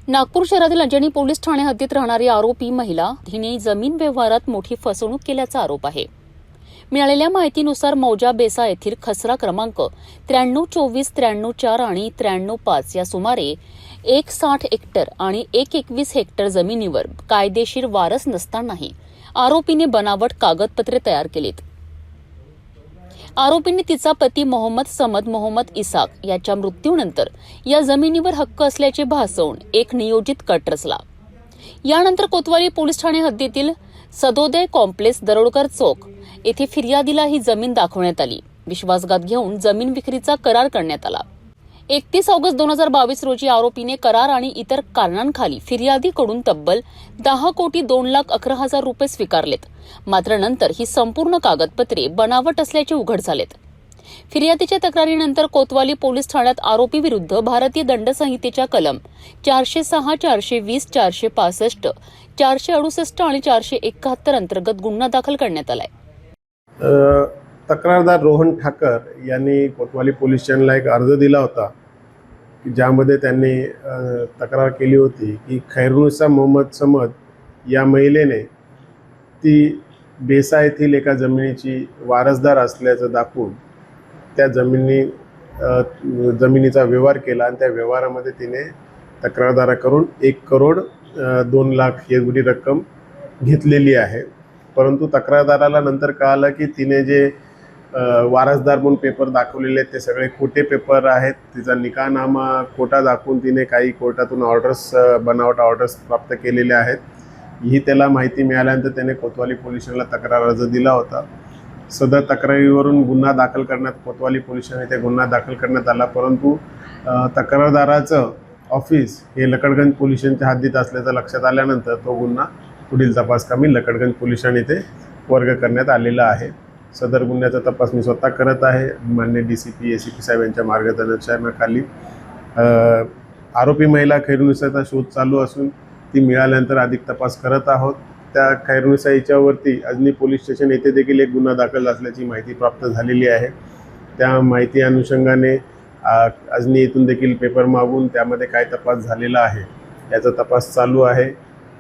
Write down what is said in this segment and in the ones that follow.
नागपूर शहरातील अंजनी पोलीस ठाणे हद्दीत राहणारी आरोपी महिला हिने जमीन व्यवहारात मोठी फसवणूक केल्याचा आरोप आहे। मिळालेल्या माहितीनुसार मौजा बेसा येथील खसरा क्रमांक 9324, 934 आणि 935 या सुमारे 160 हेक्टर आणि 121 हेक्टर जमिनीवर कायदेशीर वारस नसतानाही आरोपीने बनावट कागदपत्रे तयार केलीत। आरोपीने तिचा पती मोहम्मद समद मोहम्मद इसाक याच्या मृत्यूनंतर या जमिनीवर हक्क असल्याचे भासवून एक नियोजित कट रचला। यानंतर कोतवाली पोलीस ठाणे हद्दीतील सदोदय कॉम्प्लेक्स दरोडकर चौक येथे फिर्यादीला ही जमीन दाखवण्यात आली। विश्वासघात घेऊन जमीन विक्रीचा करार करण्यात आला। 31 ऑगस्ट 2022 रोजी आरोपीने करार आणि इतर कारणांखाली फिर्यादीकडून तब्बल 10,02,11,000 रुपये स्वीकारलेत। मात्र नंतर ही संपूर्ण कागदपत्रे बनावट असल्याचे उघड झालेत। फिर्यादीच्या तक्रारीनंतर कोतवाली पोलीस ठाण्यात आरोपी विरुद्ध भारतीय दंड संहितेच्या कलम 406, 420, 465, 468 आणि 471 अंतर्गत गुन्हा दाखल करण्यात आलाय। तक्रारदार रोहन ठाकर यांनी कोतवाली पोलीस स्टेशनला एक अर्ज दिला होता की ज्यामध्ये त्यांनी तक्रार केली होती की खैरुनिसा मोहम्मद समद या महिलेने ती बेसा येथील एका जमिनीची वारसदार असल्याचं दाखवून त्या जमिनीचा व्यवहार केला आणि त्या व्यवहारामध्ये तिने तक्रारदाराकडून 1,02,00,000 एवढी रक्कम घेतलेली आहे। परंतु तक्रारदाराला नंतर कळालं की तिने जे वारसदार म्हणून पेपर दाखवलेले आहेत ते सगळे खोटे पेपर आहेत। तिचा निकाहनामा खोटा दाखवून तिने काही कोर्टातून बनावट ऑर्डर्स प्राप्त केलेले आहेत। ही त्याला माहिती मिळाल्यानंतर त्याने कोतवाली पोलीस स्टेशनला तक्रार अर्ज दिला होता। सदर तक्रारीवरून गुन्हा दाखल करण्यात कोतवाली पोलीस स्टेशन येथे गुन्हा दाखल करण्यात आला। परंतु तक्रारदाराचं ऑफिस हे लकडगंज पोलीस स्टेशनच्या हद्दीत असल्याचं लक्षात आल्यानंतर तो गुन्हा पुढील तपासकामी लकडगंज पोलीस स्टेशन येथे वर्ग करण्यात आलेला आहे। सदर गुन्ह्याचा तपास मी स्वतः करत आहे। माननीय DCP ACP साहेब यांच्या मार्गदर्शनाखाली आरोपी महिला खैरुनिसाचा शोध चालू असून ती मिळाल्यानंतर अधिक तपास करत आहोत। त्या खैरुनिसा हिच्यावरती अजनी पोलीस स्टेशन येथे देखील एक गुन्हा दाखल असल्याची माहिती प्राप्त झालेली आहे। त्या माहिती अनुषंगाने अजनी येथून देखील पेपर मागून त्यामध्ये काय तपास झालेला आहे याचा तपास चालू आहे।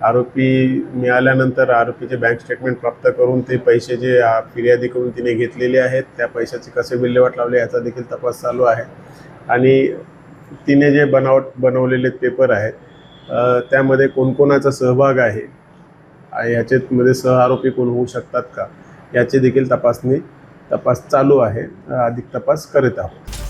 आरोपी मिळाल्यानंतर आरोपीचे बँक स्टेटमेंट प्राप्त करून ते पैसे जे फिर्यादीकडून तिने घेतलेले आहेत त्या पैशाचे कसे विल्हेवाट लावले याचा देखील तपास चालू आहे। आणि तिने जे बनवलेले पेपर आहेत त्यामध्ये कोणकोणाचा सहभाग आहे याच्यामध्ये सहआरोपी कोण होऊ शकतात का याचे देखील तपास चालू आहे। अधिक तपास करत आहोत।